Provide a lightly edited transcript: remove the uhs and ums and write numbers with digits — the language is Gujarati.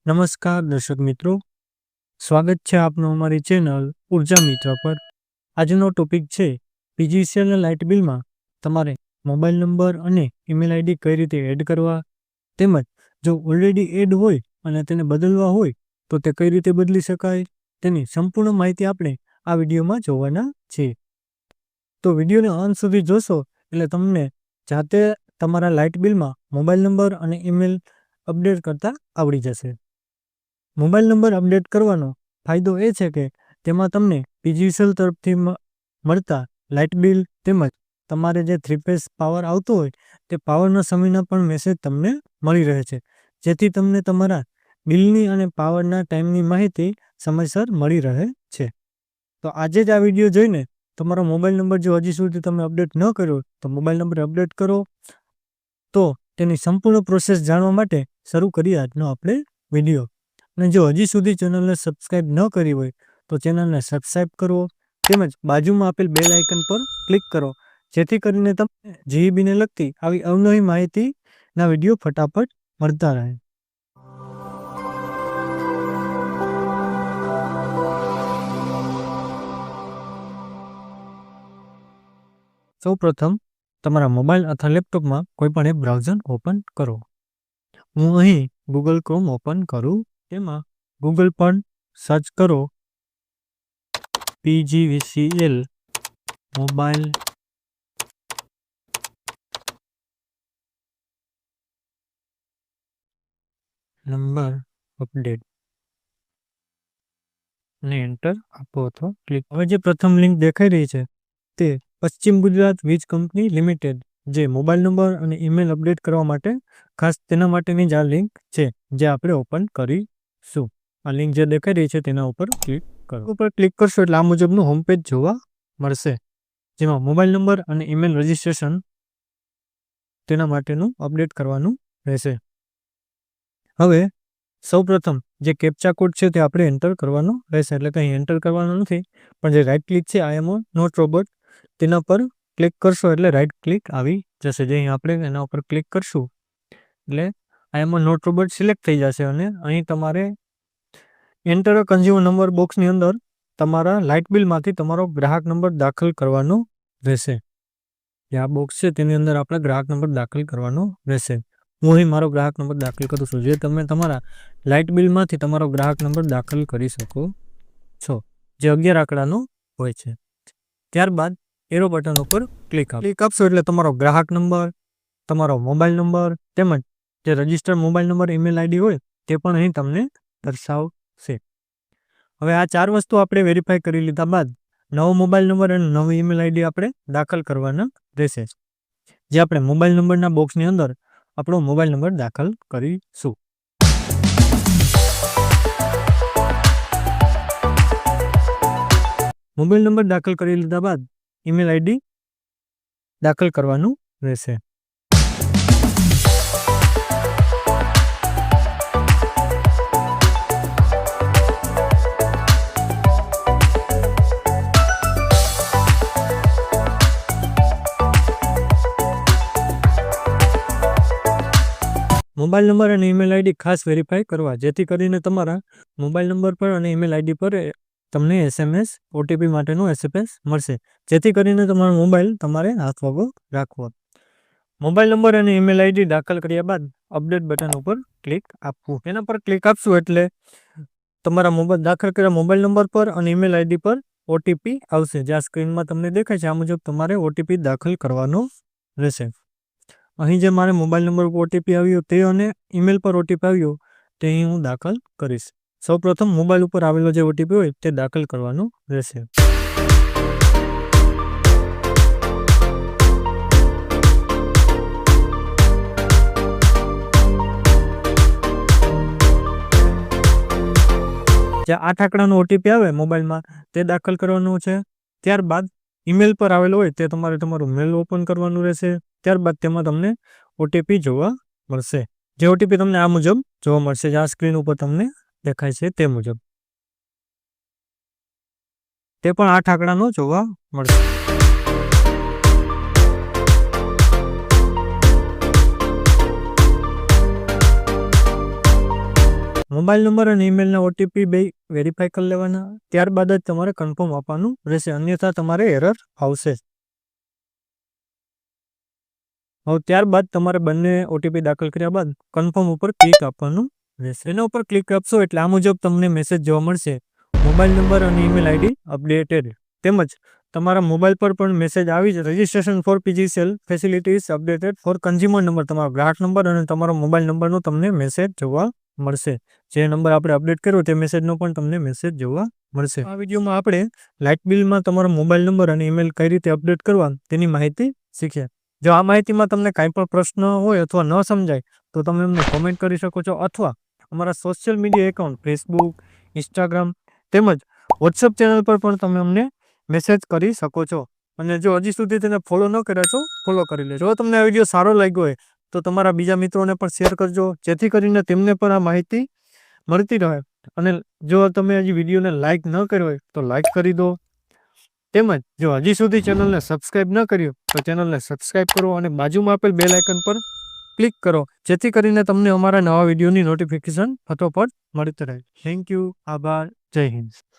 નમસ્કાર દર્શક મિત્રો, સ્વાગત છે આપનું અમારી ચેનલ ઉર્જા મિત્ર પર। આજનો ટોપિક છે પીજીવીસીએલના લાઇટ બિલમાં તમારે મોબાઈલ નંબર અને ઈમેલ આઈડી કઈ રીતે એડ કરવા, તેમજ જો ઓલરેડી એડ હોય અને તેને બદલવા હોય તો તે કઈ રીતે બદલી શકાય, તેની સંપૂર્ણ માહિતી આપણે આ વિડીયોમાં જોવાના છીએ। તો વિડીયોને અંત સુધી જોશો એટલે તમને જાતે તમારા લાઇટ બિલમાં મોબાઈલ નંબર અને ઈમેલ અપડેટ કરતા આવડી જશે। મોબાઈલ નંબર અપડેટ કરવાનો ફાયદો એ છે કે તેમાં તમને પીજીવીસીએલ તરફથી મળતા લાઇટ બિલ તેમજ તમારે જે 3 ફેઝ પાવર આવતો હોય તે પાવરના સમયના પણ મેસેજ તમને મળી રહે છે, જેથી તમને તમારા બિલની અને પાવરના ટાઈમની માહિતી સમયસર મળી રહે છે। તો આજે જ આ વિડીયો જોઈને તમારો મોબાઈલ નંબર જો હજી સુધી તમે અપડેટ ન કર્યો તો મોબાઈલ નંબર અપડેટ કરો। તો તેની સંપૂર્ણ પ્રોસેસ જાણવા માટે શરૂ કરીએ આજનો આપણે વિડીયો। અને જો હજી સુધી ચેનલને સબસ્ક્રાઈબ ન કરી હોય તો ચેનલને સબસ્ક્રાઈબ કરો તેમજ બાજુમાં આપેલ બેલ આઇકન પર ક્લિક કરો, જેથી કરીને તમને જીઈબીને લગતી આવી અવનવી માહિતીના વિડીયો ફટાફટ મળતા રહે। સૌપ્રથમ તમારા મોબાઈલ અથવા લેપટોપમાં કોઈપણ એક બ્રાઉઝર ઓપન કરો। હું અહીં ગૂગલ ક્રોમ ઓપન કરું, તેમાં ગૂગલ પર સર્ચ કરો પીજીવીસીએલ મોબાઈલ નંબર અપડેટ અને એન્ટર આપો અથવા ક્લિક। હવે જે પ્રથમ લિંક દેખાઈ રહી છે તે પશ્ચિમ ગુજરાત વીજ કંપની લિમિટેડ, જે મોબાઈલ નંબર અને ઈમેલ અપડેટ કરવા માટે ખાસ તેના માટેની જ આ લિંક છે, જે આપણે ઓપન કરીશું। આ લિંક જે દેખાઈ રહી છે તેના ઉપર ક્લિક કરો। ઉપર ક્લિક કરશો એટલે આ મુજબનું હોમ પેજ જોવા મળશે, જેમાં મોબાઈલ નંબર અને ઈમેલ રજિસ્ટ્રેશન તેના માટેનું અપડેટ કરવાનું રહેશે। હવે સૌપ્રથમ જે કેપ્ચા કોડ છે તે આપણે એન્ટર કરવાનો રહેશે, એટલે કંઈ એન્ટર કરવાનું નથી, પણ જે રાઈટ ક્લિક છે આઈ એમ નોટ રોબોટ તેના પર ક્લિક કરશો એટલે રાઈટ ક્લિક આવી જશે। જે અહીં આપણે એના ઉપર ક્લિક કરશું એટલે આઈ એમ નોટ રોબોટ સિલેક્ટ થઈ જશે અને અહીં તમારે એન્ટર કન્ઝ્યુમર નંબર બોક્સની અંદર તમારા લાઇટ બિલમાંથી તમારો ગ્રાહક નંબર દાખલ કરવાનો રહેશે। જે આ બોક્સ છે તેની અંદર આપણે ગ્રાહક નંબર દાખલ કરવાનો રહેશે। હું અહીં મારો ગ્રાહક નંબર દાખલ કરું છું, જે તમે તમારા લાઇટ બિલમાંથી તમારો ગ્રાહક નંબર દાખલ કરી શકો છો, જે 11 આંકડાનો હોય છે। ત્યારબાદ એરો બટન ઉપર ક્લિક આપશો એટલે તમારો ગ્રાહક નંબર, તમારો મોબાઈલ નંબર તેમજ જે registered mobile number email ID હોય તે પણ અહીં તમને દર્શાવશે। હવે આ 4 વસ્તુ આપણે વેરીફાઈ કરી લીધા બાદ નવો મોબાઈલ નંબર અને નવી ઈમેલ આઈડી આપણે દાખલ કરવાના રહેશે, જે આપણે મોબાઈલ નંબરના બોક્સની અંદર આપણો મોબાઈલ નંબર દાખલ કરીશું। મોબાઈલ નંબર દાખલ કરી લીધા બાદ ઈમેલ આઈડી દાખલ કરવાનું રહેશે। મોબાઈલ નંબર અને ઈમેલ આઈડી ખાસ વેરીફાઈ કરવા, જેથી કરીને તમારા મોબાઈલ નંબર પર અને ઈમેલ આઈડી પર તમને SMS ઓટીપી માટેનો SMS મળશે, જેથી કરીને તમારો મોબાઈલ તમારે હાથવગો રાખવો। મોબાઈલ નંબર અને ઈમેલ આઈડી દાખલ કર્યા બાદ અપડેટ બટન ઉપર ક્લિક આપવું। એના પર ક્લિક આપશું એટલે તમારા મોબાઈલ દાખલ કર્યા મોબાઈલ નંબર પર અને ઈમેલ આઈડી પર ઓટીપી આવશે, જે આ સ્ક્રીનમાં તમને દેખાય છે આ મુજબ તમારે ઓટીપી દાખલ કરવાનો રહેશે। અહીં જે મારે મોબાઈલ નંબર પર ઓટીપી આવ્યો તે અને ઈમેલ પર ઓટીપી આવ્યો તે અહીં હું દાખલ કરીશ। સૌપ્રથમ મોબાઈલ ઉપર આવેલો જે ઓટીપી હોય તે દાખલ કરવાનો રહેશે। જે 8 આંકડાનો ઓટીપી આવે મોબાઈલમાં તે દાખલ કરવાનો છે। ત્યારબાદ ઈમેલ પર આવેલો હોય તે તમારે તમારું મેલ ઓપન કરવાનું રહેશે। ત્યારબાદ તેમાં તમને ઓટીપી જોવા મળશે, જે ઓટીપી તમને આ મુજબ જોવા મળશે, જે આ સ્ક્રીન ઉપર તમને દેખાય છે તે મુજબ, તે પણ 8 આંકડાનો જોવા મળશે। મોબાઈલ નંબર અને ઈમેલના ઓટીપી બે વેરીફાઈ કરી લેવાના, ત્યારબાદ જ તમારે કન્ફર્મ આપવાનું રહેશે, અન્યથા તમારે એરર આવશે. હવે ત્યારબાદ તમારે બંને ઓટીપી દાખલ કર્યા બાદ કન્ફર્મ ઉપર ક્લિક આપવાનું રહેશે. એના ઉપર ક્લિક આપશો એટલે આ મુજબ તમને મેસેજ જોવા મળશે, મોબાઈલ નંબર અને ઈમેલ આઈડી અપડેટેડ. તેમજ તમારા મોબાઈલ પર પણ મેસેજ આવી જ registration for PGCL facilities updated for consumer number, તમારો ગ્રાહક નંબર અને તમારો મોબાઈલ નંબરનો તમને મેસેજ જોવા મળશે. જે નંબર આપણે અપડેટ કર્યો તે મેસેજનો પણ તમને મેસેજ જોવા મળશે. આ વિડીયોમાં આપણે લાઇટ બિલમાં તમારો મોબાઈલ નંબર અને ઈમેલ કઈ રીતે અપડેટ કરવા તેની માહિતી શીખ્યા. જો આ માહિતીમાં તમને કાંઈ પણ પ્રશ્ન હોય અથવા ન સમજાય તો તમે અમને કોમેન્ટ કરી શકો છો, અથવા અમારા social media account Facebook, Instagram તેમજ વોટ્સઅપ ચેનલ પર પણ તમે અમને મેસેજ કરી શકો છો. અને જો હજી સુધી તેને ફોલો ન કર્યા છો, ફોલો કરી લેજો. જો તમને આ વિડીયો સારો લાગ્યો હોય તો તમારા બીજા મિત્રોને પણ શેર કરજો, જેથી કરીને તેમને પણ આ માહિતી મળતી રહે. અને જો તમે હજી વિડીયોને લાઇક ન કર્યો હોય તો લાઇક કરી દો. તેમજ જો હજી સુધી ચેનલને સબસ્ક્રાઇબ ન કર્યું તો ચેનલને સબસ્ક્રાઇબ કરો અને બાજુમાં આપેલ બેલ આઇકન પર ક્લિક કરો, જેથી કરીને તમને અમારા નવા વિડીયોની નોટિફિકેશન ફટોફટ મળતી રહે. Thank you. આભાર. જય હિન્દ.